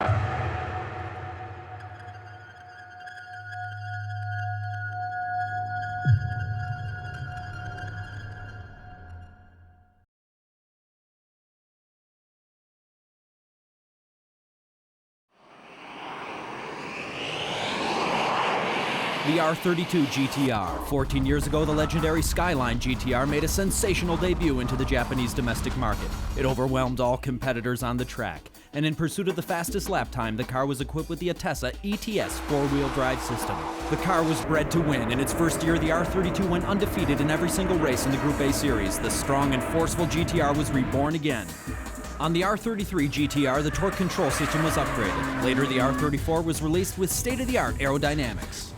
The R32 GTR. 14 years ago, the legendary Skyline GTR made a sensational debut into the Japanese domestic market. It overwhelmed all competitors on the track, and in pursuit of the fastest lap time, the car was equipped with the Atessa ETS four-wheel drive system. The car was bred to win. In its first year, the R32 went undefeated in every single race in the Group A series. The strong and forceful GTR was reborn again. On the R33 GTR, the torque control system was upgraded. Later, the R34 was released with state-of-the-art aerodynamics.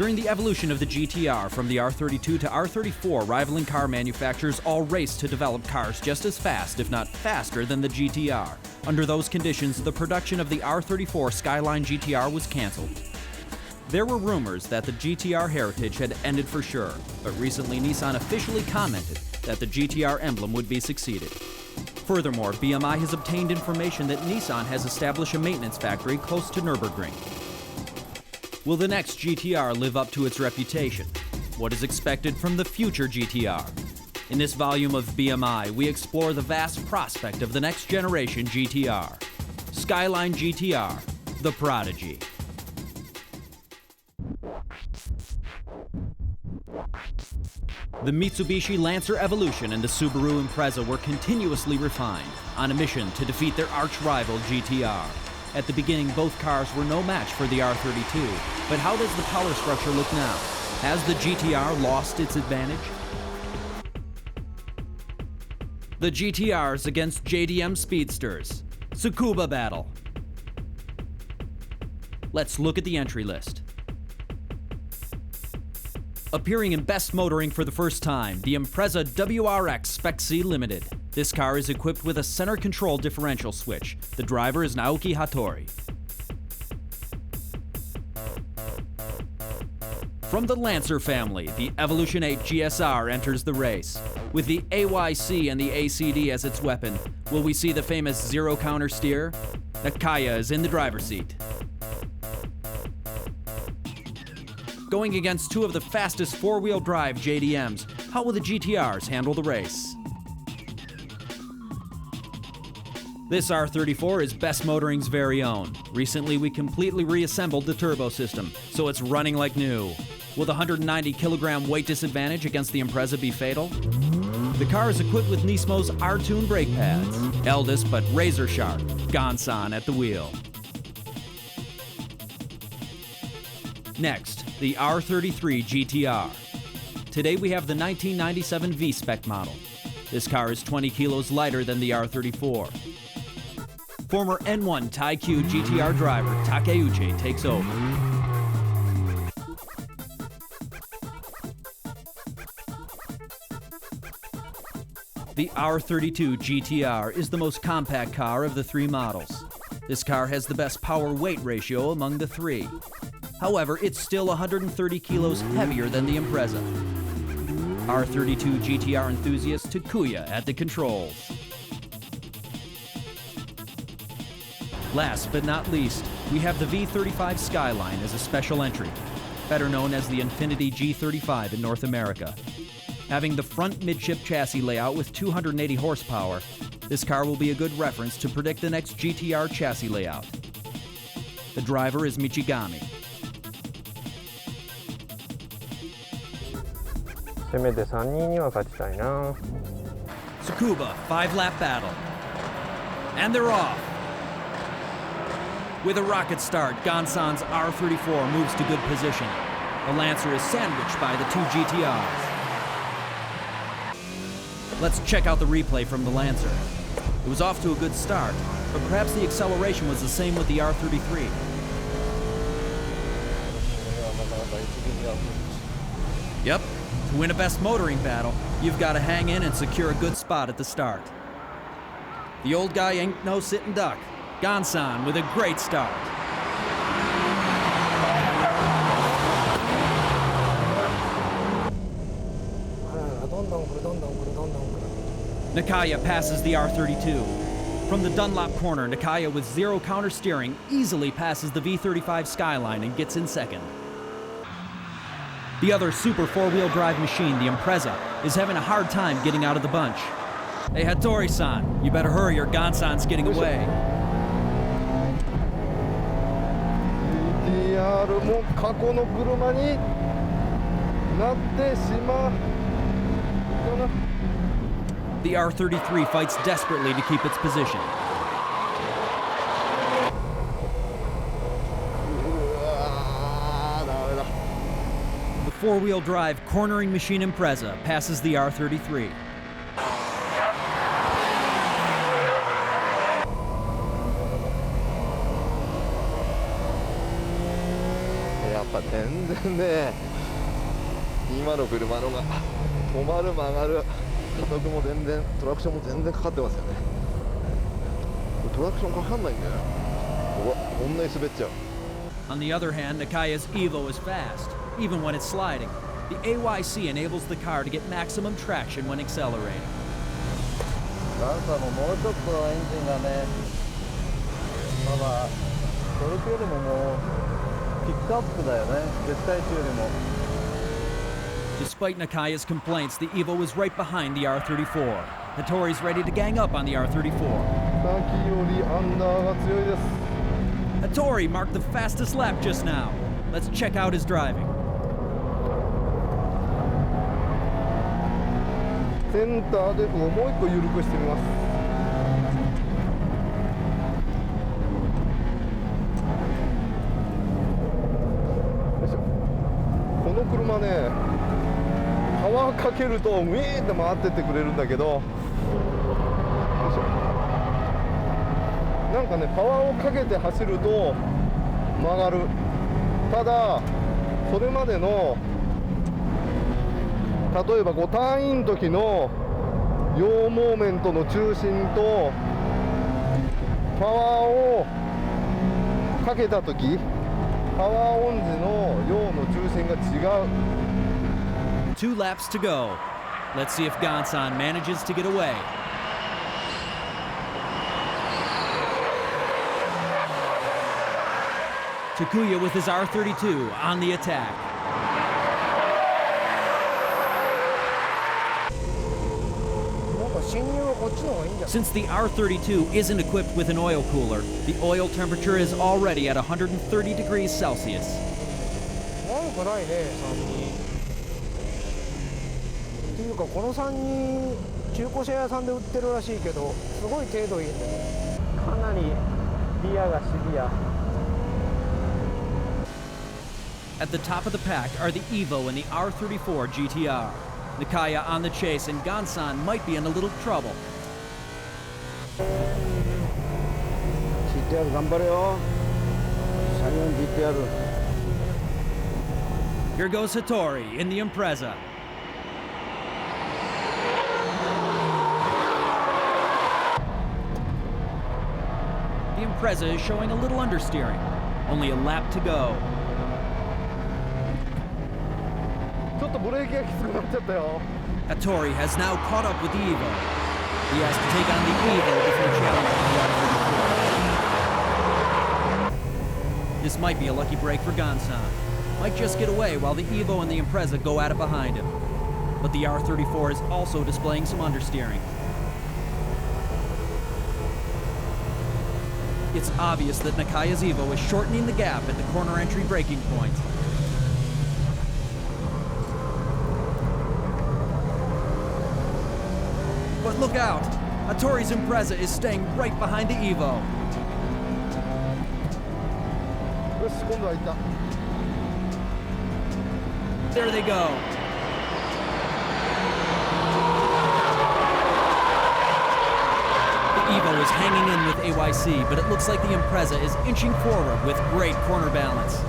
During the evolution of the GTR from the R32 to R34, rivaling car manufacturers all raced to develop cars just as fast, if not faster, than the GTR. Under those conditions, the production of the R34 Skyline GTR was canceled. There were rumors that the GTR heritage had ended for sure, but recently Nissan officially commented that the GTR emblem would be succeeded. Furthermore, BMI has obtained information that Nissan has established a maintenance factory close to Nürburgring. Will the next GTR live up to its reputation? What is expected from the future GTR? In this volume of BMI, we explore the vast prospect of the next generation GTR. Skyline GTR, the prodigy. The Mitsubishi Lancer Evolution and the Subaru Impreza were continuously refined, on a mission to defeat their arch-rival GTR. At the beginning, both cars were no match for the R32, but how does the power structure look now? Has the GTR lost its advantage? The GTRs against JDM Speedsters. Tsukuba battle. Let's look at the entry list. Appearing in Best Motoring for the first time, the Impreza WRX-ST Limited. This car is equipped with a center control differential switch. The driver is Naoki Hattori. From the Lancer family, the Evolution 8 GSR enters the race. With the AYC and the ACD as its weapon, will we see the famous zero counter steer? Nakaya is in the driver's seat. Going against two of the fastest four-wheel drive JDMs, how will the GTRs handle the race? This R34 is Best Motoring's very own. Recently, we completely reassembled the turbo system, so it's running like new. Will the 190-kilogram weight disadvantage against the Impreza be fatal? The car is equipped with Nismo's R-Tune brake pads. Eldest but razor sharp, Gansan at the wheel. Next, the R33 GTR. Today we have the 1997 V-Spec model. This car is 20 kilos lighter than the R34. Former N1 Taikyu GTR driver Takeuchi takes over. The R32 GTR is the most compact car of the three models. This car has the best power-weight ratio among the three. However, it's still 130 kilos heavier than the Impreza. R32 GTR enthusiast Takuya at the controls. Last but not least, we have the V35 Skyline as a special entry, better known as the Infiniti G35 in North America. Having the front midship chassis layout with 280 horsepower, this car will be a good reference to predict the next GTR chassis layout. The driver is Michigami. せめて3人には勝ちたいな。 Tsukuba 5-lap battle. And they're off. With a rocket start, Gansan's R34 moves to good position. The Lancer is sandwiched by the two GTRs. Let's check out the replay from the Lancer. It was off to a good start, but perhaps the acceleration was the same with the R33. Yep, to win a Best Motoring battle, you've got to hang in and secure a good spot at the start. The old guy ain't no sitting duck. Gansan with a great start. Nakaya passes the R32. From the Dunlop corner, Nakaya with zero counter steering easily passes the V35 Skyline and gets in second. The other super four-wheel drive machine, the Impreza, is having a hard time getting out of the bunch. Hey, Hattori-san, you better hurry or Gonsan's getting away. GTR も過去の車になってしまうかな。 The R33 fights desperately to keep its position. The four-wheel drive cornering machine Impreza passes the R33. やっぱ全然ね、今の車のが止まる曲がる加速も全然、トラクションも全然かかってますよね。トラクションかかんないんだよ。こんなに滑っちゃう。 On the other hand, Nakaya's Evo is fast, even when it's sliding. The AYC enables the car to get maximum traction when accelerating. ガンサももうちょっとエンジンがね、まだトルクよりももうピックアップだよね、絶対値よりも。 Despite Nakaya's complaints, the Evo is right behind the R34. Hattori's ready to gang up on the R34. 先よりアンダーが強いです。 Hattori marked the fastest lap just now. Let's check out his driving. センターでもう一個緩くしてみます。よいしょ。この車ね、パワーかけるとウィーって回ってってくれるんだけど、よいしょ。なんかね、パワーをかけて走ると曲がる。ただそれまでの例えばターンインの時の陽モーメントの中心とパワーをかけた時、パワーオン時の陽の中心が違う。 2 laps to go. Let's see if Gonsan manages to get away. Takuya with his R32 on the attack. Since the R32 isn't equipped with an oil cooler, the oil temperature is already at 130 degrees Celsius. 悪くないね、3人。っていうかこの3人中古車屋さんで売ってるらしいけど、すごい程度いいね。かなりリアがシビア。 At the top of the pack are the Evo and the R34 GTR. Nakaya on the chase, and Gonsan might be in a little trouble. GTR 頑張れよ。シャイン GTR。 Here goes Hattori in the Impreza. The Impreza is showing a little understeering. Only a lap to go. ちょっとブレーキがきつくなっちゃったよ。 Hattori has now caught up with the Evo. He has to take on the Evo before challenging the R34. This might be a lucky break for Gonsan. Might just get away while the Evo and the Impreza go at it behind him. But the R34 is also displaying some understeering. It's obvious that Nakaya's Evo is shortening the gap at the corner entry braking point. But look out! Hattori's Impreza is staying right behind the Evo. よし、今度は行った。 There they go. The Evo is hanging in with AYC, but it looks like the Impreza is inching forward with great corner balance.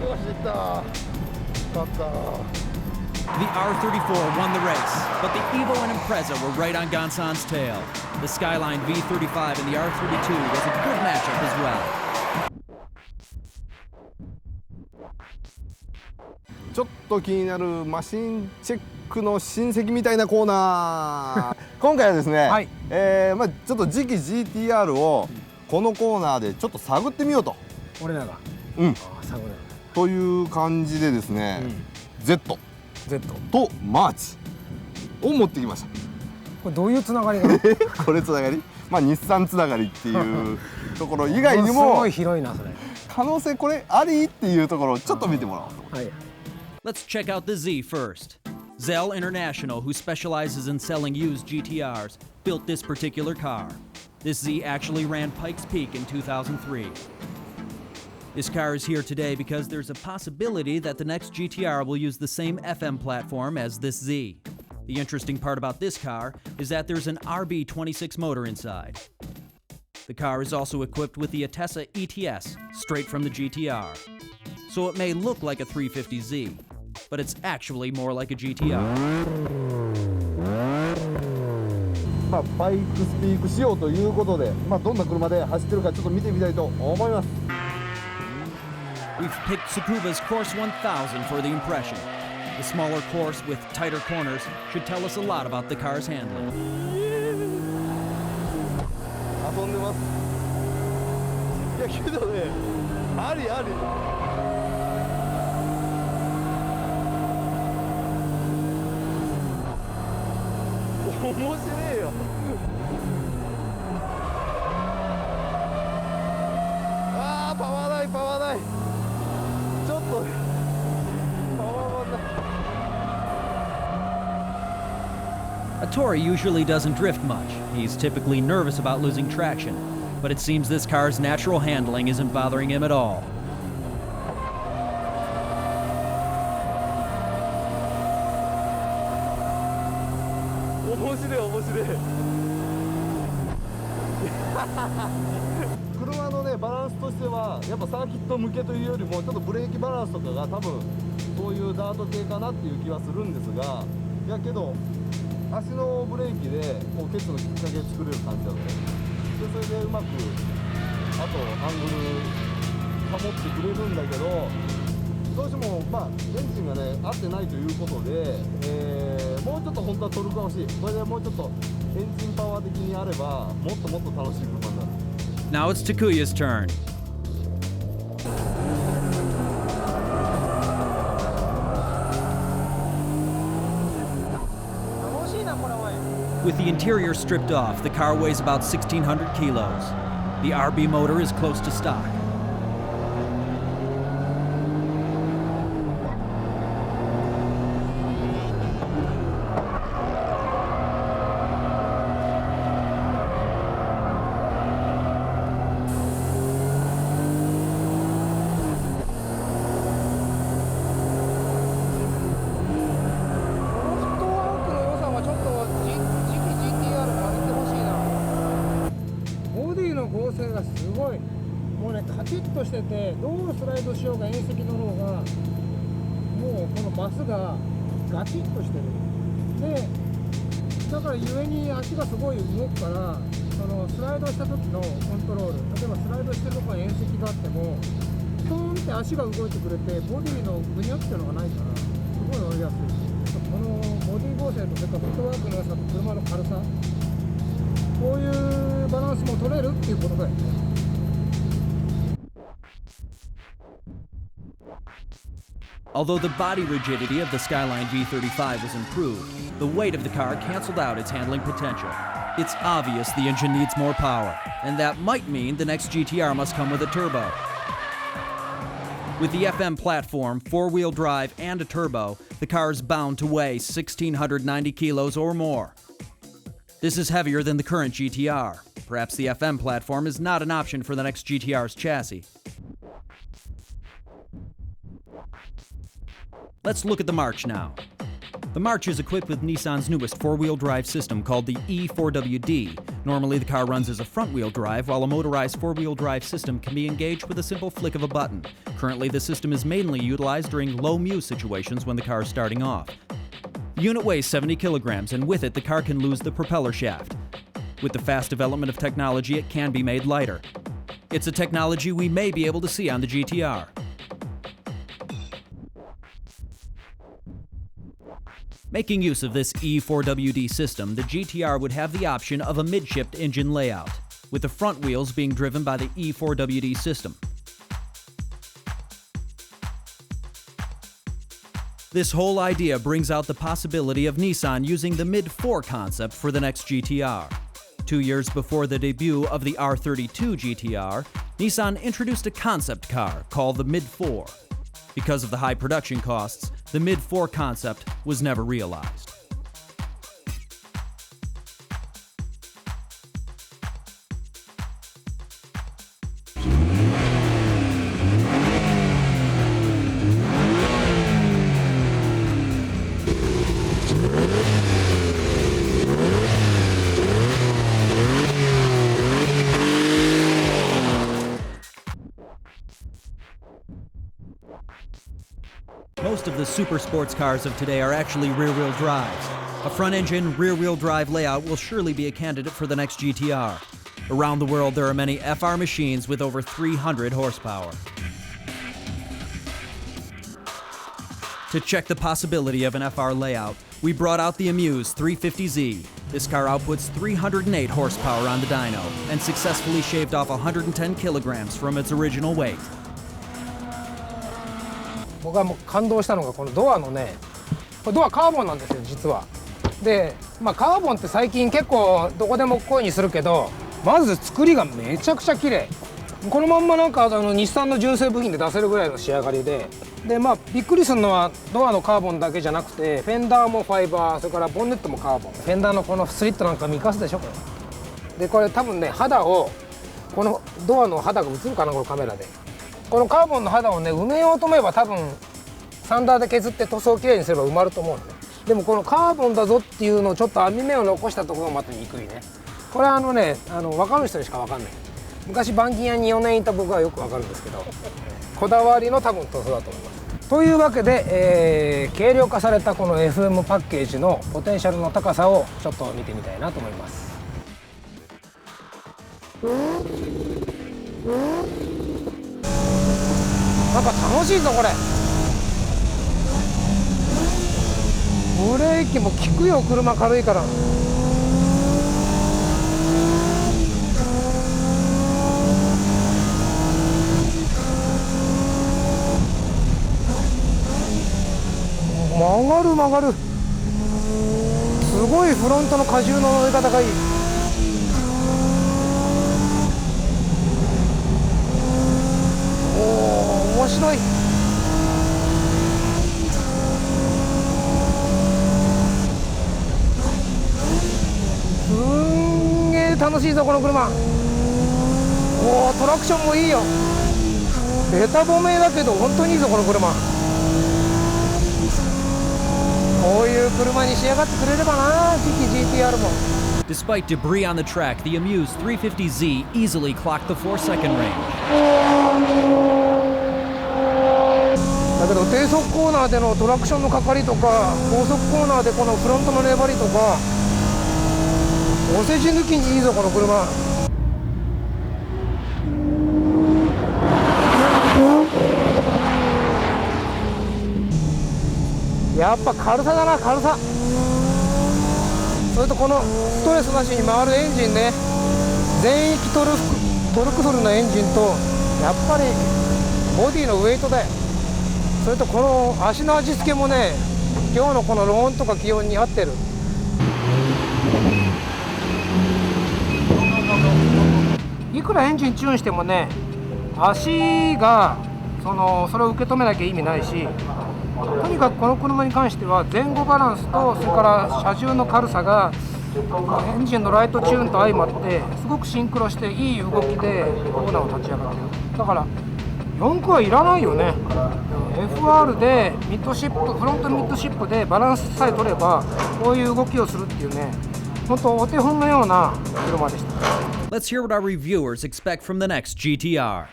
よし、行った。勝った。 The R34 won the race, but the Evo and Impreza were right on Gonsan's tail. The Skyline V35 and the R32 was a good matchup as well. ちょっと気になるマシンチェックの親戚みたいなコーナー今回はですね、はい、ちょっと次期 GTR をこのコーナーでちょっと探ってみようと、俺らが探るという感じでですね、Z とマーチを持ってきました。これどういうつながりがこれつながり、日産つながりっていうところ以外にもすごい広いなそれ。可能性これありっていうところをちょっと見てもらおうと思って。はい。 Let's check out the Z first. Zell International, who specializes in selling used GTRs, built this particular car. This Z actually ran Pikes Peak in 2003. This car is here today because there's a possibility that the next GTR will use the same FM platform as this Z. The interesting part about this car is that there's an RB26 motor inside. The car is also equipped with the Atessa ETS, straight from the GTR. So it may look like a 350Z, but it's actually more like a GTR. バイクスピーク仕様ということで、どんな車で走ってるかちょっと見てみたいと思います。We've picked Tsukuba's Course 1000 for the impression. The smaller course with tighter corners should tell us a lot about the car's handling. 遊んでます。いやけどね、あり。面白いよ。パワーない。ちょっとパワーない。Hattori usually doesn't drift much. He's typically nervous about losing traction, but it seems this car's natural handling isn't bothering him at all. 面白い。車のねバランスとしてはやっぱサーキット向けというよりもちょっとブレーキバランスとかが多分そういうダート系かなっていう気はするんですが、いやけど足のブレーキでこうケツのきっかけ作れる感じだよね。それでうまくあとアングル保ってくれるんだけど、どうしてもエンジンがね合ってないということで、もうちょっと本当はトルクが欲しい。これでもうちょっとエンジンパワー的にあればもっと楽しい車になる。Now it's Takuya's turn. With the interior stripped off, the car weighs about 1,600 kilos. The RB motor is close to stock.としてて、どうスライドしようが縁石乗ろうがもうこのマスがガチッとしてる。でだからゆえに足がすごい動くから、そのスライドした時のコントロール、例えばスライドしてるとこに縁石があってもトーンって足が動いてくれて、ボディのグニョっていうのがないからすごい乗りやすい。このボディ剛性とそれからフットワークの良さと車の軽さ、こういうバランスも取れるっていうことだよね。Although the body rigidity of the Skyline V35 was improved, the weight of the car canceled out its handling potential. It's obvious the engine needs more power, and that might mean the next GTR must come with a turbo. With the FM platform, four-wheel drive, and a turbo, the car is bound to weigh 1,690 kilos or more. This is heavier than the current GTR. Perhaps the FM platform is not an option for the next GTR's chassis. Let's look at the March now. The March is equipped with Nissan's newest four-wheel drive system called the E4WD. Normally the car runs as a front-wheel drive, while a motorized four-wheel drive system can be engaged with a simple flick of a button. Currently the system is mainly utilized during low mu situations when the car is starting off. The unit weighs 70 kilograms, and with it the car can lose the propeller shaft. With the fast development of technology, it can be made lighter. It's a technology we may be able to see on the GTR. Making use of this E4WD system, the GTR would have the option of a midshift engine layout, with the front wheels being driven by the E4WD system. This whole idea brings out the possibility of Nissan using the Mid-4 concept for the next GTR. 2 years before the debut of the R32 GTR, Nissan introduced a concept car called the Mid-4. Because of the high production costs, the Mid-4 concept was never realized. Most of the super sports cars of today are actually rear-wheel drives. A front-engine, rear-wheel drive layout will surely be a candidate for the next GTR. Around the world, there are many FR machines with over 300 horsepower. To check the possibility of an FR layout, we brought out the Amuse 350Z. This car outputs 308 horsepower on the dyno and successfully shaved off 110 kilograms from its original weight. 僕がもう感動したのがこのドアのね、これドアカーボンなんですよ実は。で、カーボンって最近結構どこでもこういうにするけど、まず作りがめちゃくちゃ綺麗。このまんまなんか日産の純正部品で出せるぐらいの仕上がりで、でびっくりするのはドアのカーボンだけじゃなくて、フェンダーもファイバー、それからボンネットもカーボン。フェンダーのこのスリットなんか見かすでしょこれ。でこれ多分ね肌をこのドアの肌が映るかなこのカメラで。このカーボンの肌をね埋めようと思えば多分サンダーで削って塗装をきれいにすれば埋まると思うんで、でもこのカーボンだぞっていうのをちょっと網目を残したところがまたにくいね。これ分かる人にしか分かんない。昔板金屋に4年いた僕はよく分かるんですけど、こだわりの多分塗装だと思います。というわけで、軽量化されたこの FM パッケージのポテンシャルの高さをちょっと見てみたいなと思います。なんか楽しいぞこれ。ブレーキも効くよ車軽いから。曲がるすごいフロントの荷重の乗り方がいい。面白い。すんげえ楽しいぞこの車。トラクションもいいよ。ベタ褒めだけど本当にいいぞこの車。こういう車に仕上がってくれればな、次期 GTR も。Despite debris on the track, the Amuse 350Z easily clocked the 4-second range. だけど低速コーナーでのトラクションのかかりとか、高速コーナーでこのフロントの粘りとか、お世辞抜きにいいぞこの車。やっぱ軽さだな、軽さ。それとこのストレスなしに回るエンジンね、全域トルクフルなエンジンと、やっぱりボディのウェイトだよ。それとこの足の味付けもね、今日のこのローンとか気温に合ってる。いくらエンジンチューンしてもね、足がそれを受け止めなきゃ意味ないし、とにかくこの車に関しては前後バランスと、それから車重の軽さがエンジンのライトチューンと相まってすごくシンクロしていい動きでコーナーを立ち上がってる。だから4駆はいらないよね。 FR でミッドシップ、フロントミッドシップでバランスさえ取ればこういう動きをするっていうね、本当お手本のような車でした。 Let's hear what our reviewers expect from the next GTR.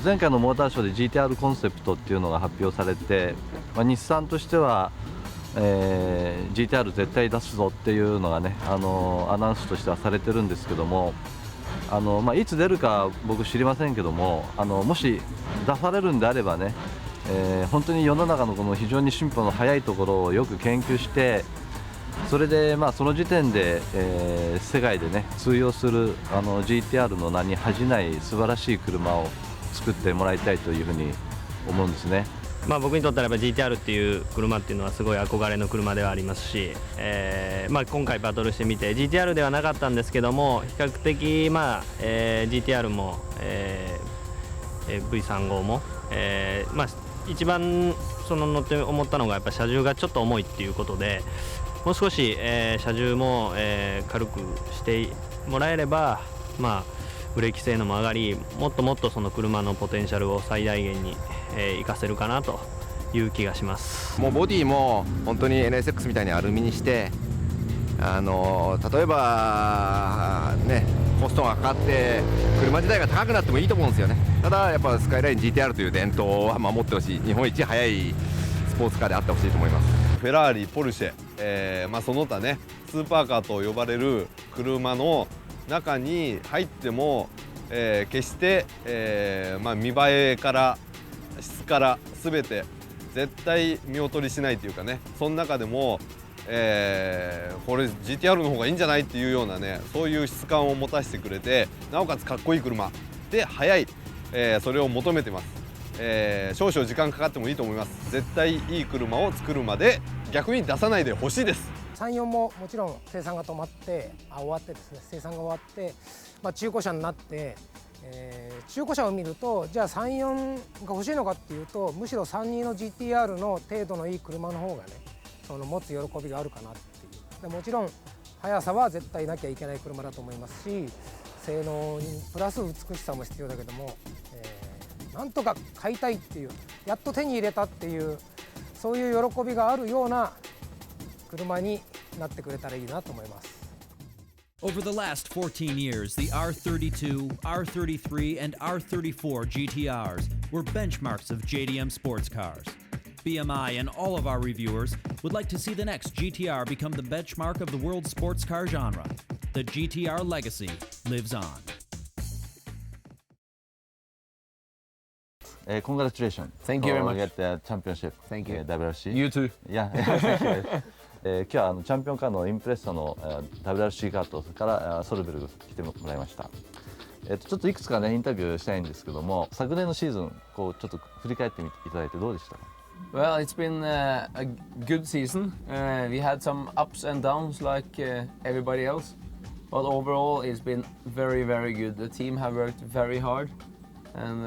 前回のモーターショーで GTR コンセプトっていうのが発表されて、日産としては、GTR 絶対出すぞっていうのがね、アナウンスとしてはされてるんですけども、いつ出るか僕知りませんけども、もし出されるんであればね、本当に世の中のこの非常に進歩の早いところをよく研究して、それでその時点で、世界でね通用するGTR の名に恥じない素晴らしい車を作ってもらいたいというふうに思うんですね。僕にとったらやっぱ GTR っていう車っていうのはすごい憧れの車ではありますし、今回バトルしてみて GTR ではなかったんですけども、比較的GTR も、V35 も、一番乗って思ったのがやっぱ車重がちょっと重いっていうことで、もう少し、車重も、軽くしてもらえれば、ブレーキ性能も上がり、もっともっとその車のポテンシャルを最大限に活かせるかなという気がします。もうボディも本当に NSX みたいにアルミにして、例えばねコストがかかって車自体が高くなってもいいと思うんですよね。ただやっぱスカイライン GTR という伝統は守ってほしい、日本一速いスポーツカーであってほしいと思います。フェラーリ、ポルシェ、その他ねスーパーカーと呼ばれる車の中に入っても、決して、見栄えから質から全て絶対見劣りしないというかね、その中でも、これ GTR の方がいいんじゃないっていうようなね、そういう質感を持たせてくれて、なおかつかっこいい車で速い、それを求めてます。少々時間かかってもいいと思います。絶対いい車を作るまで逆に出さないでほしいです。34ももちろん生産が終わってですね、生産が終わって、中古車になって、中古車を見ると、じゃあ34が欲しいのかっていうと、むしろ32の GTR の程度のいい車の方がね、持つ喜びがあるかなっていう。でもちろん速さは絶対なきゃいけない車だと思いますし、性能にプラス美しさも必要だけども、なんとか買いたいっていう、やっと手に入れたっていう、そういう喜びがあるような車になってくれたらいいなと思います。Over the last 14 years, the R32, R33, and R34 GTRs were benchmarks of JDM sports cars. BMI and all of our reviewers would like to see the next GTR become the benchmark of the world's sports car genre. The GTR legacy lives on. Congratulations. Thank you very much. Get the championship. Thank you. WRC. You too. Yeah. Thank you. 今日はチャンピオンカーのインプレッサの WRC カーと、それからソルベルグ来てもらいました。ちょっといくつかねインタビューしたいんですけども、昨年のシーズンちょっと振り返ってみていただいてどうでしたか？ Well, it's been a good season. We had some ups and downs like everybody else, but overall it's been very, very good. The team have worked very hard, and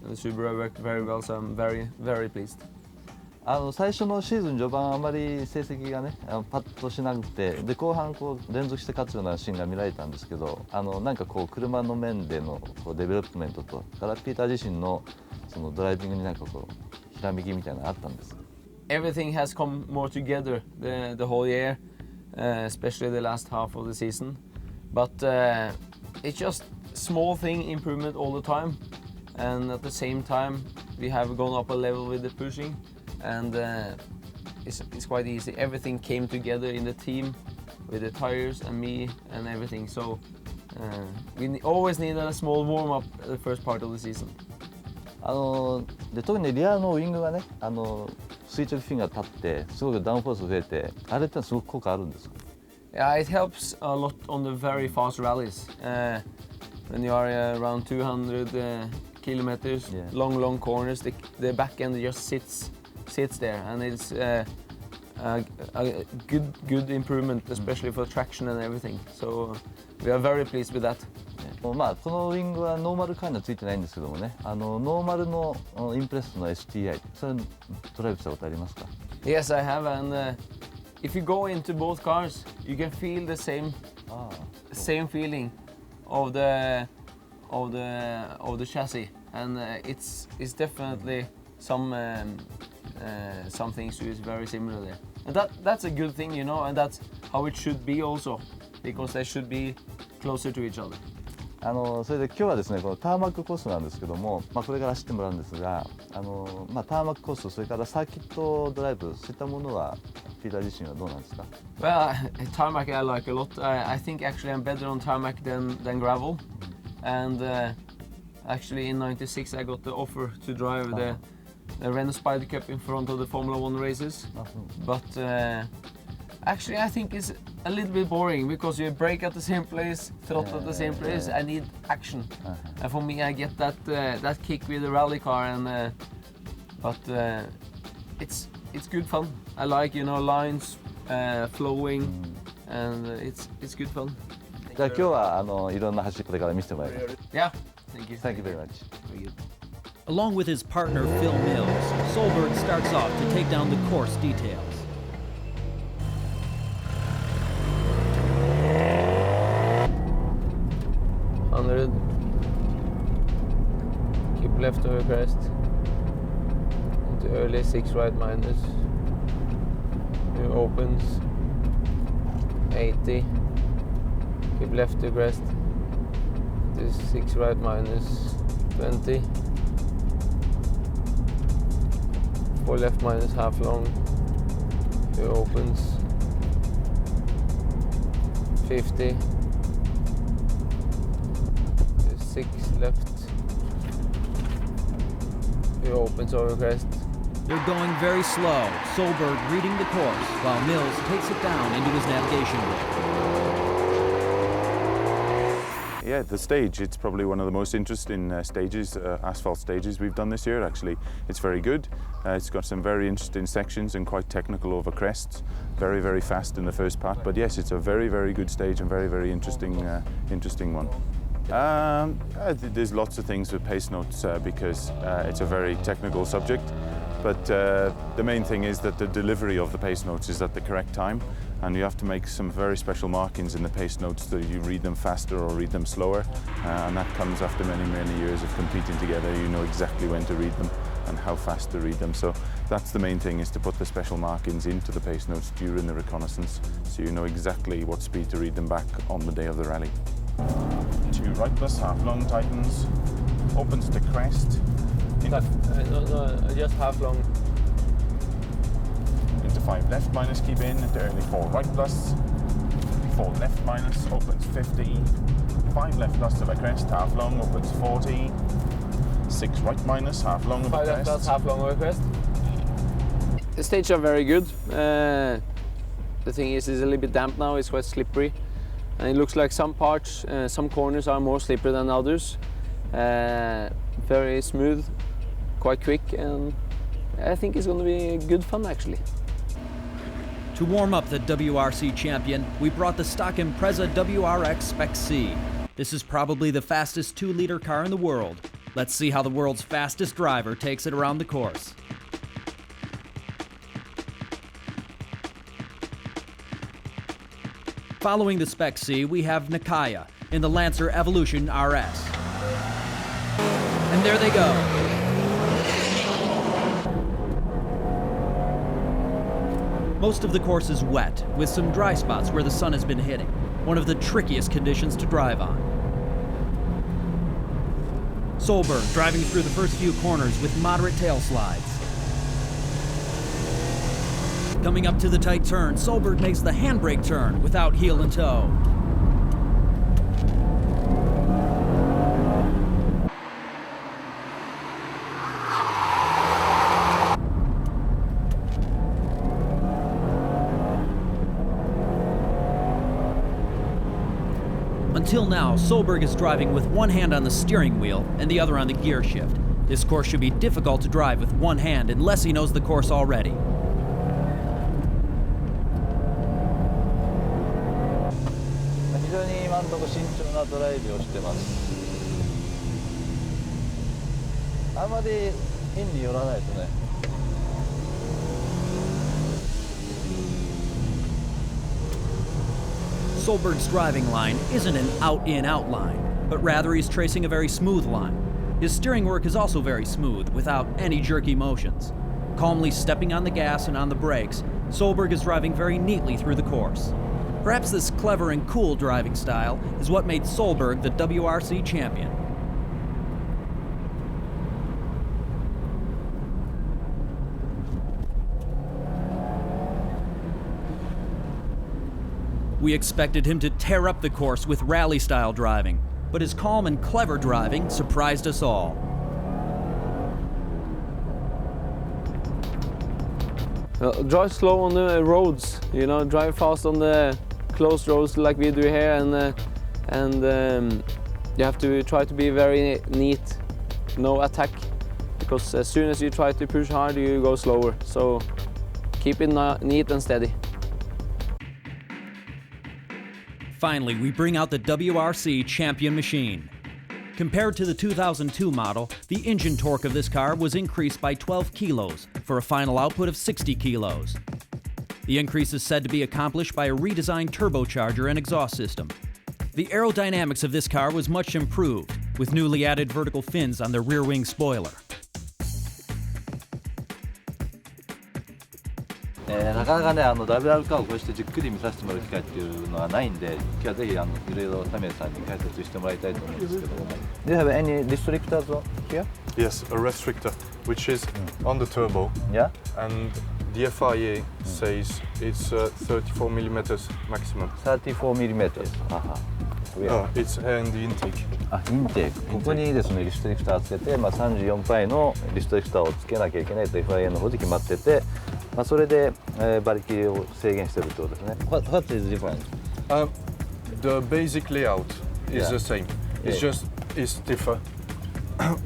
the Subaru have worked very well. So I'm very, very pleased. 最初のシーズン序盤あまり成績がねパッとしなくて、で後半連続して勝つようなシーンが見られたんですけど、なんか車の面でのデベロップメントとからピーター自身のそのドライビングになんかひらめきみたいなのあったんですか？ Everything has come more together the whole year, especially the last half of the season. But it's just small thing improvement all the time, and at the same time we have gone up a level with the pushing. And it's quite easy. Everything came together in the team with the tires and me and everything. So we always need a small warm-up the first part of the season. で特にリアのウイングがね垂直フィンが立ってすごくダウンフォース増えて、あれってすごく効果あるんですか？ Yeah, it helps a lot on the very fast rallies. When you are around 200 kilometers, Yeah. long corners, the back end just sits there, and it's a good improvement, especially for traction and everything. So we are very pleased with that. このウイングはノーマルカーにはついてないんですけどもね、ノーマルのインプレッサの STI それドライブしたことありますか？ Yes, I have, and if you go into both cars, you can feel the same feeling of the chassis, and it's definitely some things is very similar there, and that's a good thing, you know, and that's how it should be also, because they should be closer to each other. それで今日はですねこのターマックコースなんですけども、これから走ってもらうんですが、ターマックコースそれからサーキットドライブそういったものはピーター自身はどうなんですか？ Well, tarmac I like a lot. I think actually I'm better on tarmac than gravel, and actually in '96 I got the offer to drive They ran the Spider Cup in front of the Formula 1 races. But actually I think it's a little bit boring because you brake at the same place, throttle at the same place. I need action. And for me I get that kick with the rally car, and but it's good fun. I like, you know, lines flowing, and it's good fun. じゃあ今日はいろんな走りこれから見せてもらいます。 Yeah, thank you. Thank you very much. Along with his partner Phil Mills, Solberg starts off to take down the course details. Keep left over crest. Into early 6 right minus. New opens. 80. Keep left to crest. To 6 right minus. 20. 4 left minus half long. New opens. 50. 6 left. It opens over crest. They're going very slow, Solberg reading the course, while Mills takes it down into his navigation book. Yeah, the stage, it's probably one of the most interesting stages, asphalt stages we've done this year actually. It's very good. It's got some very interesting sections and quite technical over crests. Very, very fast in the first part, but yes, it's a very, very good stage and very, very interesting one. There's lots of things with pace notes because it's a very technical subject, but the main thing is that the delivery of the pace notes is at the correct time, and you have to make some very special markings in the pace notes that you read them faster or read them slower, and that comes after many, many years of competing together. You know exactly when to read them and how fast to read them, so that's the main thing, is to put the special markings into the pace notes during the reconnaissance so you know exactly what speed to read them back on the day of the rally. 2 right plus half long tightens, opens to crest, No, just half long. into 5 left minus, keep in, into early 4 right plus, 4 left minus, opens 50, 5 left plus to the crest, half long, opens 40, 6 right minus, half long over 5 crest. left plus half long over crest. The stages are very good. The thing is, it's a little bit damp now, it's quite slippery. And it looks like some parts, some corners are more slippery than others. Very smooth, quite quick, and I think it's going to be good fun actually. To warm up the WRC champion, we brought the stock Impreza WRX-ST. This is probably the fastest 2-liter car in the world. Let's see how the world's fastest driver takes it around the course. Following the Spec C, we have Nakaya in the Lancer Evolution RS. And there they go. Most of the course is wet, with some dry spots where the sun has been hitting. One of the trickiest conditions to drive on. Solberg driving through the first few corners with moderate tail slides. Coming up to the tight turn, Solberg makes the handbrake turn without heel and toe. Until now, Solberg is driving with one hand on the steering wheel and the other on the gear shift. This course should be difficult to drive with one hand unless he knows the course already. Solberg's driving line isn't an out-in-out line, but rather he's tracing a very smooth line. His steering work is also very smooth, without any jerky motions. Calmly stepping on the gas and on the brakes, Solberg is driving very neatly through the course. Perhaps this clever and cool driving style is what made Solberg the WRC champion. We expected him to tear up the course with rally-style driving, but his calm and clever driving surprised us all. Drive slow on the roads, you know, drive fast on the closed roads like we do here, and you have to try to be very neat, no attack, because as soon as you try to push hard, you go slower. So keep it neat and steady. Finally, we bring out the WRC Champion machine. Compared to the 2002 model, the engine torque of this car was increased by 12 kilos for a final output of 60 kilos. The increase is said to be accomplished by a redesigned turbocharger and exhaust system. The aerodynamics of this car was much improved, with newly added vertical fins on the rear wing spoiler. なかなかねWR カーをこうしてじっくり見させてもらう機会っていうのはないんで、今日はぜひいろいろタミヤさんに解説してもらいたいと思うんですけども。Do you have any restrictors here? Yes, a restrictor, which is on the turbo. Yeah. And the FIA says it's 34 millimeters maximum. 34 millimeters. It's in the intake. インテーク。ここにですねリストリクターをつけて、34パイのリストリクターをつけなきゃいけないと FIA の方で決まってて、それで、馬力を制限してるってことですね。What is different? The basic layout is the same. It's just it's stiffer.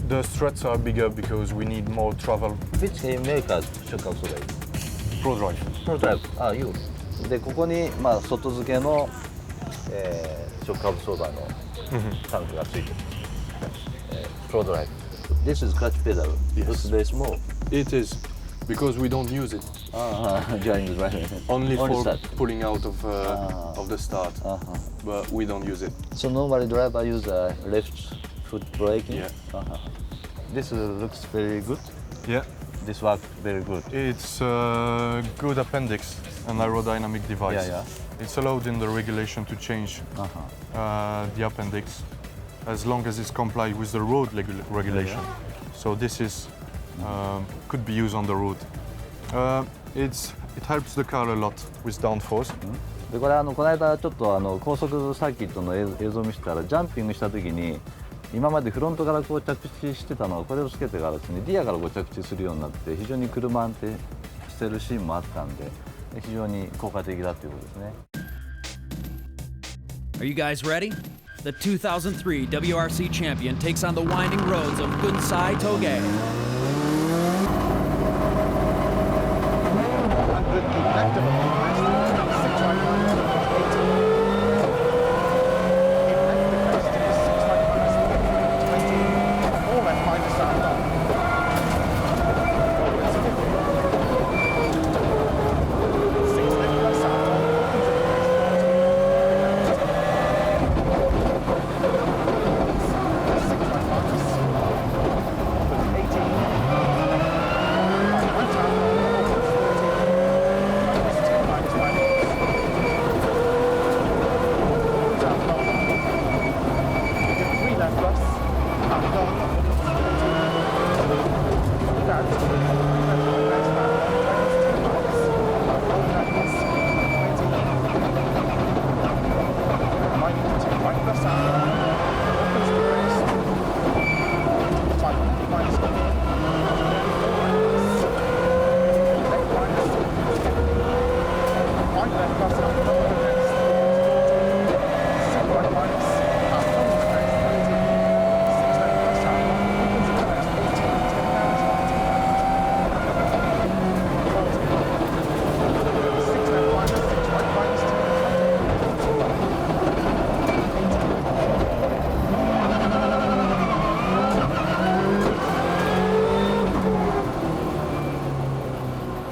The struts are bigger because we need more travel. Which maker shock absorber? ProDrive. ProDrive. You. でここに外付けの、ショックアブソーバーのタンクがついてる。ProDrive. This is clutch pedal. Looks very small. It is because we don't use it. Only for pulling out of the start. But we don't use it. So normally driver use left foot braking. Yeah. This looks very good. Yeah. This works very good. It's a good appendix, an aerodynamic device. Yeah. It's allowed in the regulation to change the appendix as long as it's complied with the road regulation. So this is could be used on the road. It helps the car a lot with downforce. でこれこの間ちょっと高速サーキットの映像を見せたらジャンピングした時に今までフロントからこう着地してたのはこれをつけてからですねリアからこう着地するようになって非常に車安定してるシーンもあったんで非常に効果的だということですね。Are you guys ready? The 2003 WRC Champion takes on the winding roads of Gunsai Toge.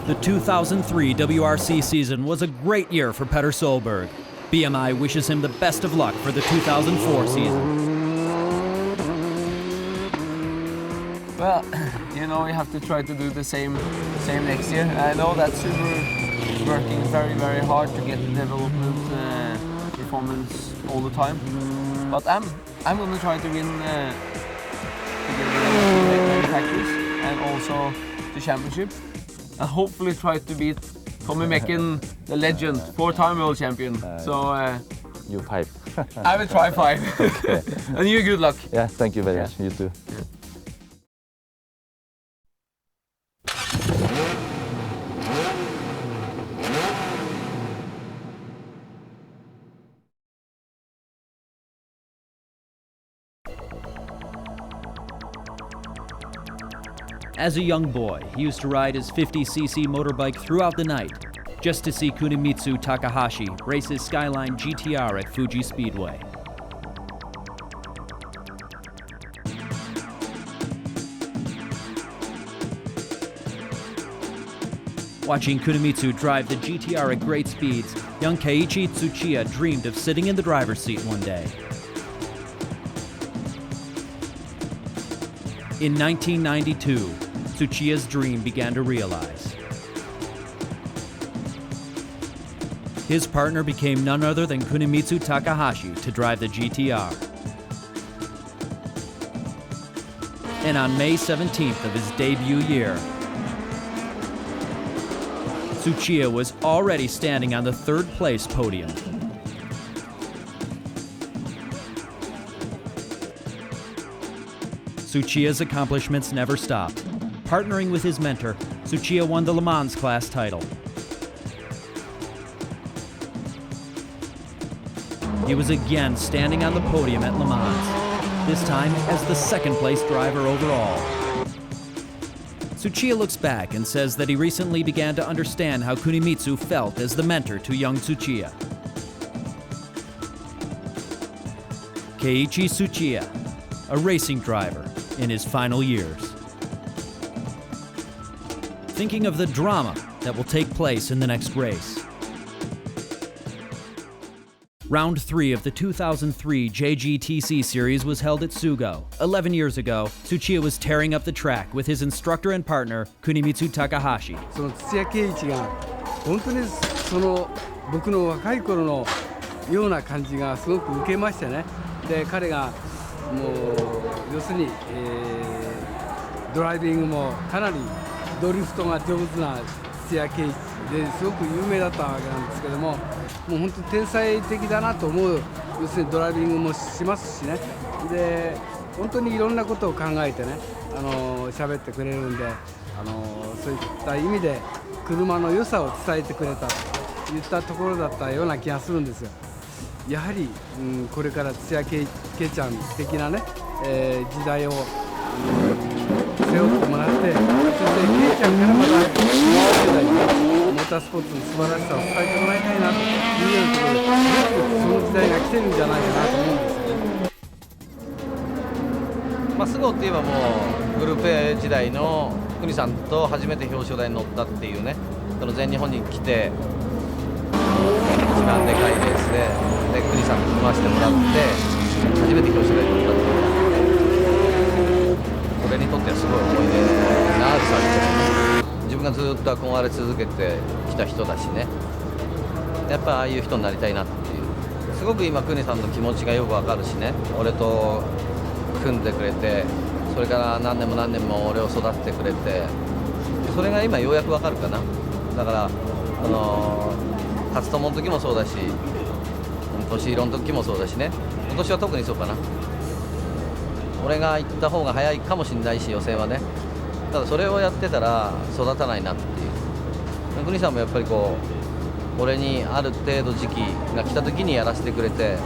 The 2003 WRC season was a great year for Petter Solberg. BMI wishes him the best of luck for the 2004 season. Well, you know, we have to try to do the same next year. I know that Super is working very, very hard to get the development performance all the time. But I'm going to try to win the factories and also the championship. And hopefully try to beat Tommy Mekken, the legend, 4-time world champion. So You 5. I will try 5. Okay. And you good luck. Yeah, thank you very much. You too. As a young boy, he used to ride his 50cc motorbike throughout the night just to see Kunimitsu Takahashi race his Skyline GTR at Fuji Speedway. Watching Kunimitsu drive the GTR at great speeds, young Keiichi Tsuchiya dreamed of sitting in the driver's seat one day. In 1992, Tsuchiya's dream began to realize. His partner became none other than Kunimitsu Takahashi to drive the GTR. And on May 17th of his debut year, Tsuchiya was already standing on the third place podium. Tsuchiya's accomplishments never stopped. Partnering with his mentor, Tsuchiya won the Le Mans class title. He was again standing on the podium at Le Mans, this time as the second place driver overall. Tsuchiya looks back and says that he recently began to understand how Kunimitsu felt as the mentor to young Tsuchiya. Keiichi Tsuchiya, a racing driver in his final years. Thinking of the drama that will take place in the next race. Round 3 of the 2003 JGTC series was held at Sugo. 11 years ago, Tsuchiya was tearing up the track with his instructor and partner, Kunimitsu Takahashi. その土屋圭一が本当にその僕の若い頃のような感じがすごく受けましてね。で、彼がもう要するに、ドライビングもかなりドリフトが上手な土屋圭一ですごく有名だったわけなんですけども。もう本当に天才的だなと思う、要するにドライビングもしますしね、で本当にいろんなことを考えてね、喋ってくれるんで、そういった意味で車の良さを伝えてくれたといったところだったような気がするんですよ。やはり、これから土屋圭ちゃん的なね、時代を、背負ってもらって、そして圭ちゃんからまた世代にモータースポーツの素晴らしさを伝えてもらいたいなというようなところで、その時代が来てるんじゃないかなと思うんですよね。スゴって言えばもうグループ A 時代の国さんと初めて表彰台に乗ったっていうね、その全日本に来て一番でかいレースで国さんと組ませてもらって初めて表彰台に乗ったっていう、俺にとってはすごい思い出がある最初ですね。自分がずっと憧れ続けてきた人だしね、やっぱああいう人になりたいなっていう、すごく今国さんの気持ちがよくわかるしね、俺と組んでくれて、それから何年も何年も俺を育ててくれて、それが今ようやくわかるかな。だから初友の時もそうだし、年色の時もそうだしね、今年は特にそうかな。俺が行った方が早いかもしれないし、予選はね、ただそれをやってたら育たないなっていう。国さんもやっぱりこう俺にある程度時期が来た時にやらせてくれて、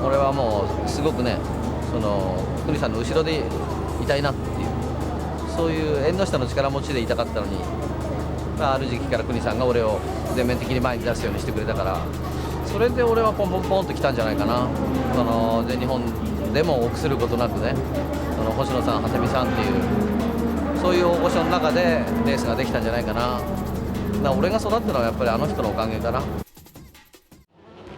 俺はもうすごくね、その国さんの後ろでいたいなっていう、そういう縁の下の力持ちでいたかったのに、ある時期から国さんが俺を全面的に前に出すようにしてくれたから、それで俺はポンポンポンと来たんじゃないかな。全日本でも臆することなくね、星野さん、長谷美さんっていうそういう大御所の中でレースができたんじゃないかな。だから俺が育ったのはやっぱりあの人のおかげかな。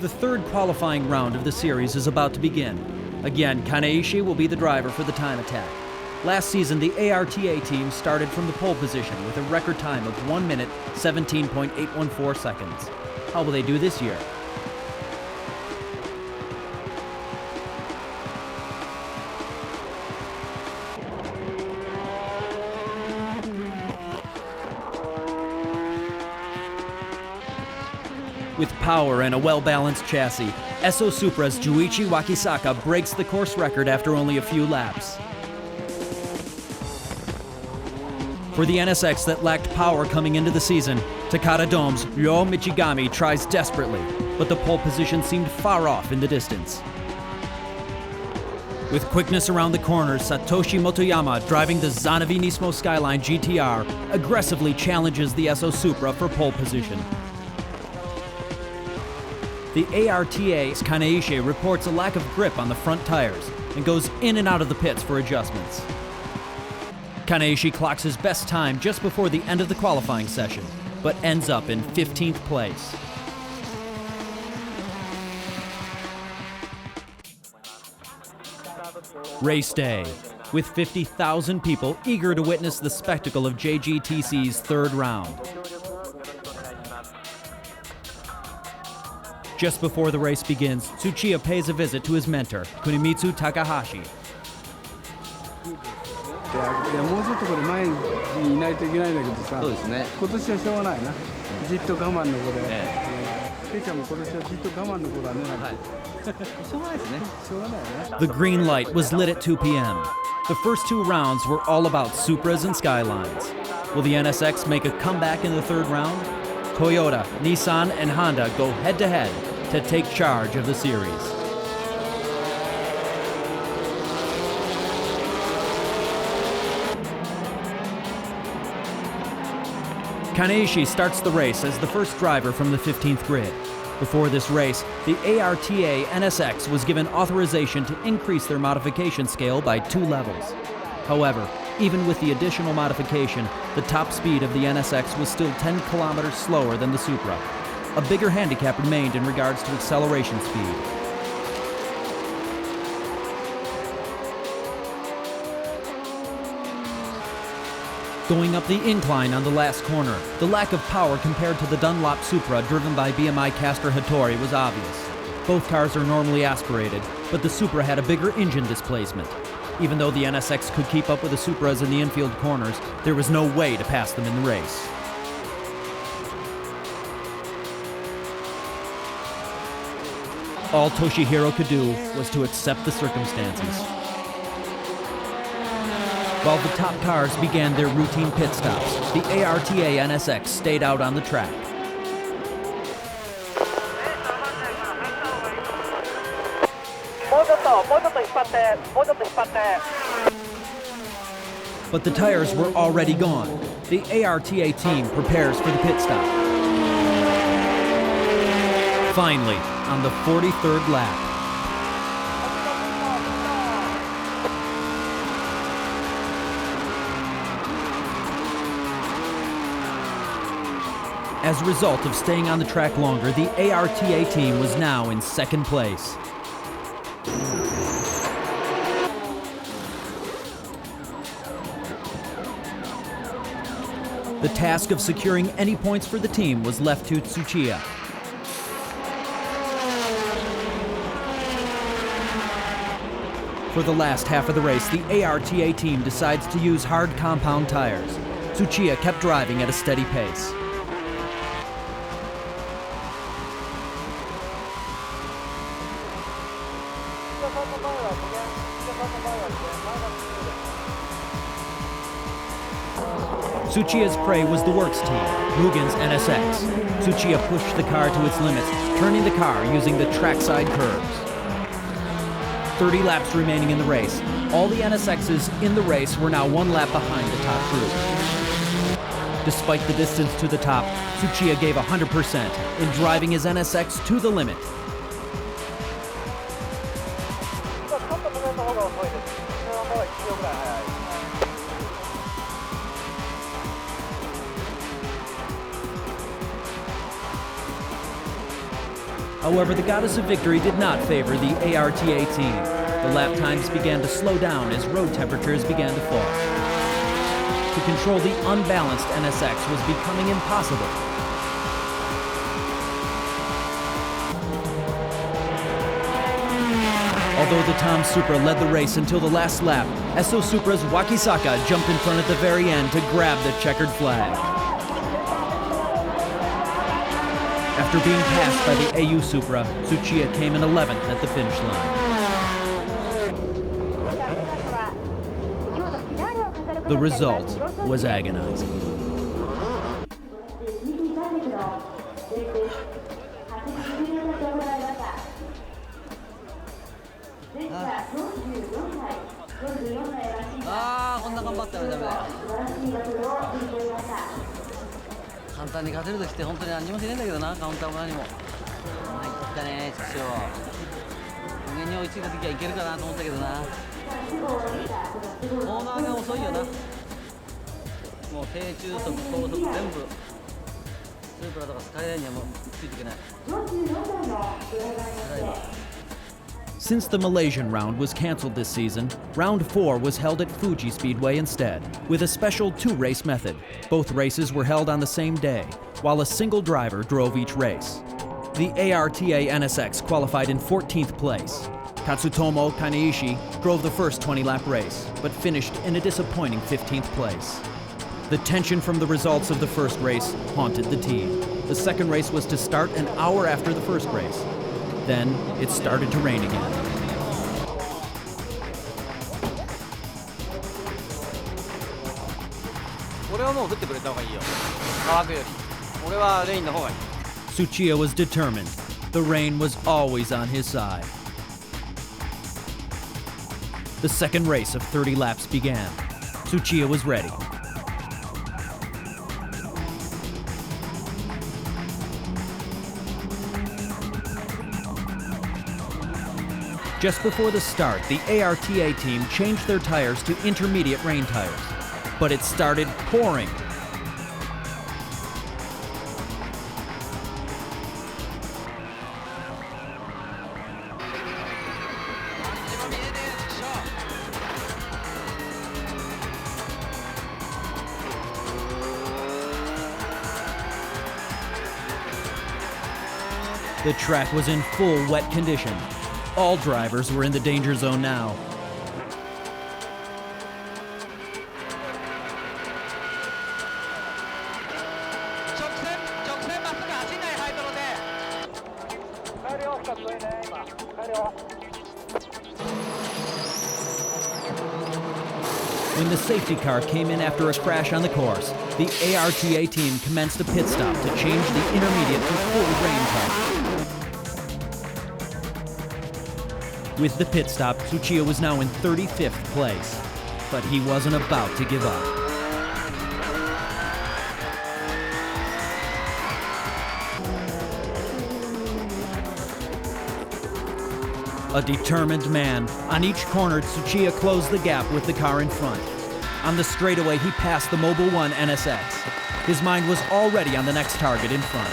The third qualifying round of the series is about to begin. Again, Kaneishi will be the driver for the time attack. Last season, the ARTA team started from the pole position with a record time of 1 minute, 17.814 seconds. How will they do this year? With power and a well-balanced chassis, Esso Supra's Juichi Wakisaka breaks the course record after only a few laps. For the NSX that lacked power coming into the season, Takata Dome's Ryo Michigami tries desperately, but the pole position seemed far off in the distance. With quickness around the corners, Satoshi Motoyama, driving the Zanavi Nismo Skyline GTR, aggressively challenges the Esso Supra for pole position. The ARTA's Kaneishi reports a lack of grip on the front tires and goes in and out of the pits for adjustments. Kaneishi clocks his best time just before the end of the qualifying session, but ends up in 15th place. Race day, with 50,000 people eager to witness the spectacle of JGTC's third round. Just before the race begins, Tsuchiya pays a visit to his mentor, Kunimitsu Takahashi. もうちょっとこれ前にいないといけないんだけどさ、そうですね。今年はしょうがないな。じっと我慢の子で。ケイちゃんも今年はじっと我慢の子だね。しょうがないですね。しょうがないね。The green light was lit at 2 p.m. The first two rounds were all about Supras and Skylines. Will the NSX make a comeback in the third round? Toyota, Nissan, and Honda go head-to-head to take charge of the series. Kaneishi starts the race as the first driver from the 15th grid. Before this race, the ARTA NSX was given authorization to increase their modification scale by 2 levels. However, even with the additional modification, the top speed of the NSX was still 10 kilometers slower than the Supra. A bigger handicap remained in regards to acceleration speed. Going up the incline on the last corner, the lack of power compared to the Dunlop Supra driven by BMI Caster Hattori was obvious. Both cars are normally aspirated, but the Supra had a bigger engine displacement. Even though the NSX could keep up with the Supras in the infield corners, there was no way to pass them in the race. All Toshihiro could do was to accept the circumstances. While the top cars began their routine pit stops, the ARTA NSX stayed out on the track. But the tires were already gone. The ARTA team prepares for the pit stop. Finally, on the 43rd lap, as a result of staying on the track longer, the ARTA team was now in second place. The task of securing any points for the team was left to Tsuchiya. For the last half of the race, the ARTA team decides to use hard compound tires. Tsuchiya kept driving at a steady pace. Tsuchiya's prey was the works team, Mugen's NSX. Tsuchiya pushed the car to its limits, turning the car using the trackside curves. 30 laps remaining in the race. All the NSXs in the race were now 1 lap behind the top group. Despite the distance to the top, Tsuchiya gave 100% in driving his NSX to the limit. However, the Goddess of Victory did not favor the ARTA team. The lap times began to slow down as road temperatures began to fall. To control the unbalanced NSX was becoming impossible. Although the Tom Supra led the race until the last lap, Esso Supra's Wakisaka jumped in front at the very end to grab the checkered flag. After being passed by the AU Supra, Tsuchiya came in 11th at the finish line. The result was agonizing. な頑張ったらダメだよ。簡単に勝てるときって本当に何にもしねえんだけどな、カウンターも何も。入ったね、ちくしょう。無限に追いついたときはいけるかなと思ったけどな。コーナーが遅いよな。もう低中速、高速全部。スープラとかスカイラインにはもうついていけない。Since the Malaysian round was canceled this season, round 4 was held at Fuji Speedway instead, with a special two-race method. Both races were held on the same day, while a single driver drove each race. The ARTA NSX qualified in 14th place. Katsutomo Kaneishi drove the first 20-lap race, but finished in a disappointing 15th place. The tension from the results of the first race haunted the team. The second race was to start an hour after the first race. Then it started to rain again. 俺はもう降ってくれた方がいいよ。乾くより。俺はレインの方がいい。Tsuchiya was determined. The rain was always on his side. The second race of 30 laps began. Tsuchiya was ready. Just before the start, the ARTA team changed their tires to intermediate rain tires. But it started pouring. The track was in full wet condition. All drivers were in the danger zone now. When the safety car came in after a crash on the course, the ARTA team commenced a pit stop to change the intermediate to full rain tires. With the pit stop, Tsuchiya was now in 35th place, but he wasn't about to give up. A determined man. On each corner, Tsuchiya closed the gap with the car in front. On the straightaway, he passed the Mobil 1 NSX. His mind was already on the next target in front.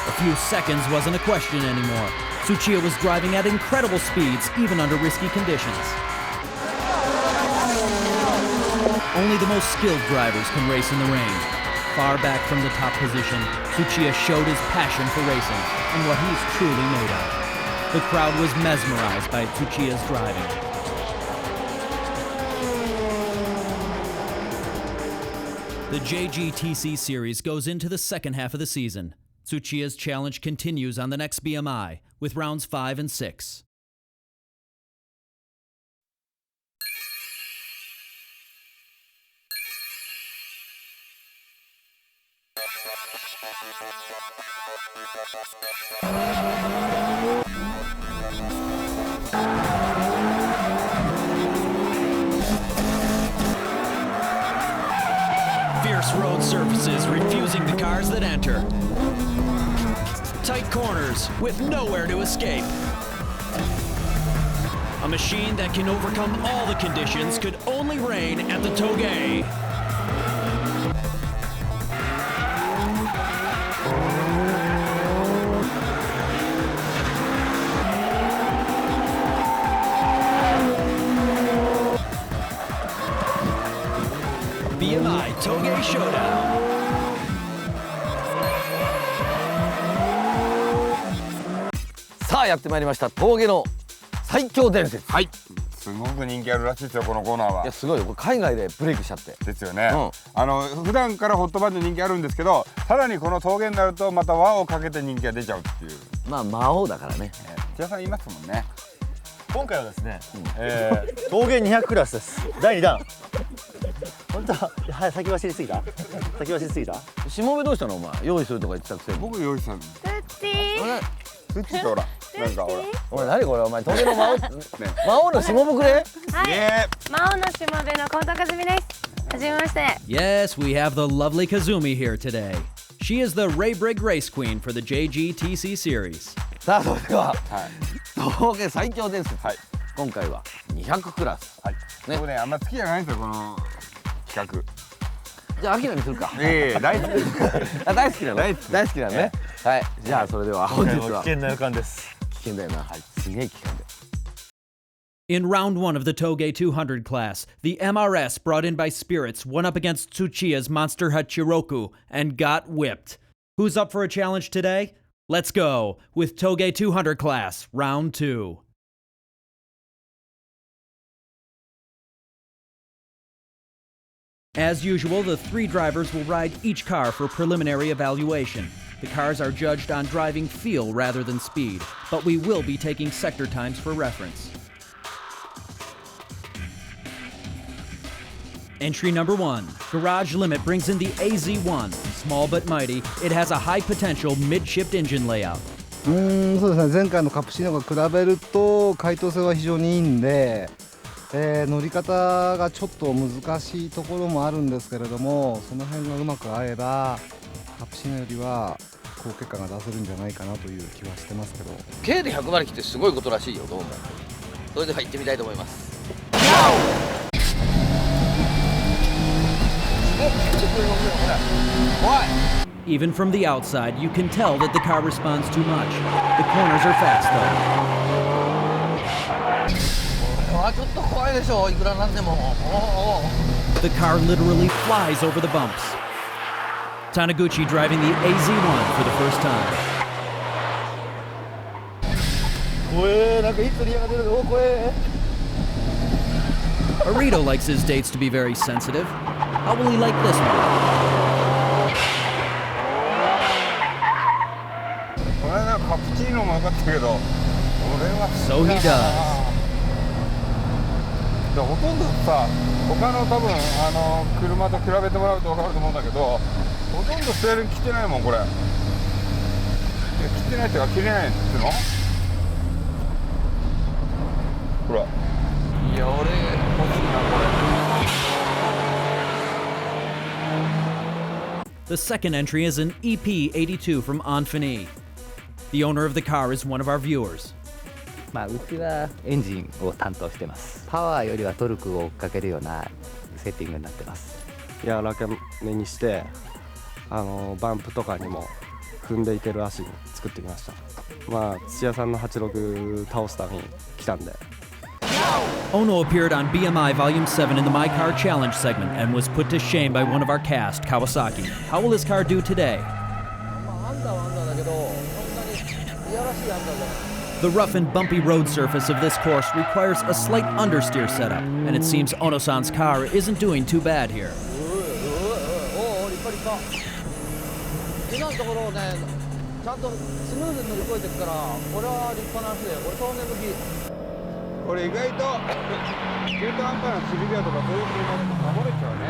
A few seconds wasn't a question anymore. Tsuchiya was driving at incredible speeds, even under risky conditions. Only the most skilled drivers can race in the rain. Far back from the top position, Tsuchiya showed his passion for racing and what he's truly made of. The crowd was mesmerized by Tsuchiya's driving. The JGTC series goes into the second half of the season. Tsuchiya's challenge continues on the next BMI with rounds 5 and 6. Fierce road surfaces refusing the cars that enter. Tight corners with nowhere to escape. A machine that can overcome all the conditions could only reign at the Togei. BMI Togei Showdown. さあやってまいりました。峠の最強伝説。はい。すごく人気あるらしいですよ、このコーナーは。いやすごいよ。これ海外でブレイクしちゃって。ですよね。普段からホットバンド人気あるんですけど、さらにこの峠になるとまた輪をかけて人気が出ちゃうっていう。まあ魔王だからね。千田さん言いますもんね。今回はですね、峠200クラスです。第2弾。本当は先走りすぎた？先走りすぎた？しもべどうしたのお前？用意するとか言ってたくせに。僕用意したの。ツッチー。ツッチーとほら。なんかほらお前何これお前峠の魔王のしもぶくれ魔王のしもべの高田和美です。はじめまして。 Yes, we have the lovely Kazumi here today. She is the Ray Brigg race queen for the JGTC series. さあそれでは峠最強です。今回は200クラス。僕ねあんま好きじゃないんですよこの企画。じゃあアキラにするか。大好き大好きなの。大好きなのね。はい。じゃあそれでは本日は危険な予感です。危険だよな。すげえ危険だよ。In round one of the Toge 200 class, the MRS brought in by Spirits went up against Tsuchiya's Monster Hut Chiroku and got whipped. Who's up for a challenge today? Let's go with Toge 200 class, round 2. As usual, the three drivers will ride each car for preliminary evaluation. The cars are judged on driving feel rather than speed, but we will be taking sector times for reference. Entry number 1. Garage Limit brings in the AZ1. Small but mighty, it has a high potential mid-shift engine layout. そうですね、前回のカプシーノと比べると回答性は非常にいいんで、乗り方がちょっと難しいところもあるんですけれども、その辺がうまく合えばカプシーノよりは高結果が出せるんじゃないかなという気はしてますけど。 K で100馬力ってすごいことらしいよどうも。それでは行ってみたいと思います。Even from the outside, you can tell that the car responds too much. The corners are fast though. ちょっと怖いでしょ、いくらなんでも。The car literally flies over the bumps. Taniguchi driving the AZ1 for the first time. 怖え、なんかいつリアが出るの、怖え。Arito likes his dates to be very sensitive. How will he like this one? この間カプチーノも良かったけど、これは So he does. ほとんどさ、他の多分車と比べてもらうと分かると思うんだけど、ほとんどステーリング切ってないもんこれ。切ってないっていうか切れないっていうの？ほら。いや俺欲しいなこれ。The second entry is an EP82 from Anfani. The owner of the car is one of our viewers. うちはエンジンを担当してます。パワーよりはトルクを追っかけるようなセッティングになってます。柔らかめにしてバンプとかにも踏んでいける足に作ってきました。土屋さんの86倒すために来たんで。Ono appeared on BMI Volume 7 in the My Car Challenge segment and was put to shame by one of our cast, Kawasaki. How will his car do today? The rough and bumpy road surface of this course requires a slight understeer setup, and it seems Ono-san's car isn't doing too bad here. 今のところね、ちゃんとスムーズに乗り越えてるから、これは立派な足で、これ峠向き。これ意外と中途半端なシビリアとかそういう車でも守れちゃうね。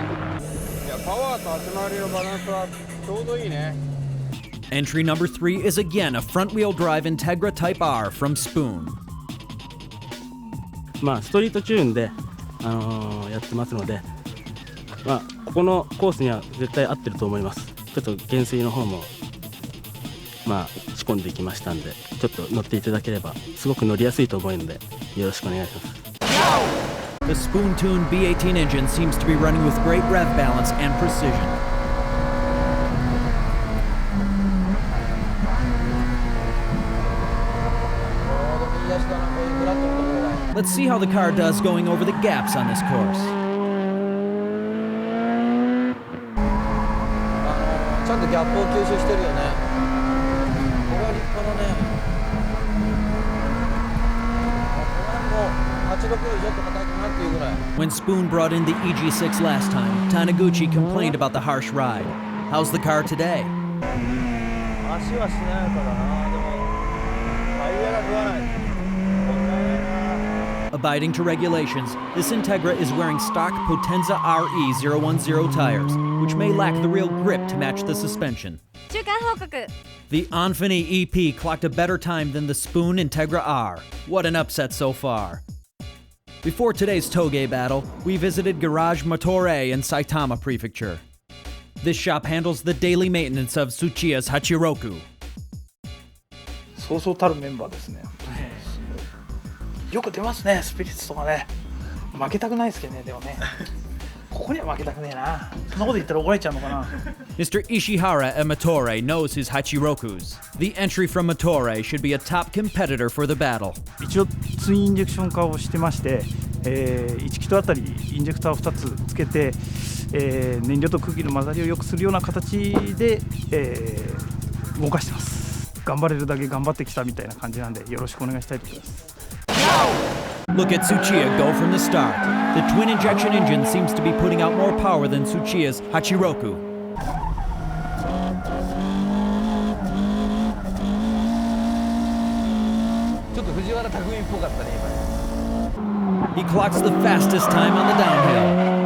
いやパワーと足回りのバランスはちょうどいいね。Entry number 3 is again a front-wheel drive Integra Type R from Spoon. ストリートチューンで、やってますので、ここのコースには絶対合ってると思います。ちょっと減衰の方も仕込んでいきましたんで、ちょっと乗っていただければすごく乗りやすいと思うのでよろしくお願いします。 The spoon-tuned B18 engine seems to be running with great rev balance and precision. Let's see how the car does going over the gaps on this course. ちゃんとギャップを吸収してるよね。これは立派だね。86よりちょっと硬いかなっていうぐらい。 When Spoon brought in the EG6 last time, Taniguchi complained about the harsh ride. How's the car today? 足はしなやかだな。でもタイヤが食わない。A abiding to regulations, this Integra is wearing stock Potenza RE010 tires, which may lack the real grip to match the suspension. 中間報告 The Anfani EP clocked a better time than the Spoon Integra R. What an upset so far. Before today's Toge battle, we visited Garage Motore in Saitama Prefecture. This shop handles the daily maintenance of Tsuchiya's Hachiroku. そうそうたるメンバーですね。よく出ますね、スピリッツとかね。負けたくないですけどね、でもね。ここには負けたくねえな。そんなこと言ったら怒られちゃうのかな。Mr. Ishihara at Motore knows his Hachirokus. The entry from Motore should be a top competitor for the battle. 一応ツインインジェクション化をしてまして、1キロあたりインジェクターを2つつけて、燃料と空気の混ざりを良くするような形で、動かしてます。頑張れるだけ頑張ってきたみたいな感じなんでよろしくお願いしたいと思います。Look at Tsuchiya go from the start. The twin injection engine seems to be putting out more power than Tsuchiya's Hachiroku. ちょっと藤原拓海っぽかったね今。 He clocks the fastest time on the downhill.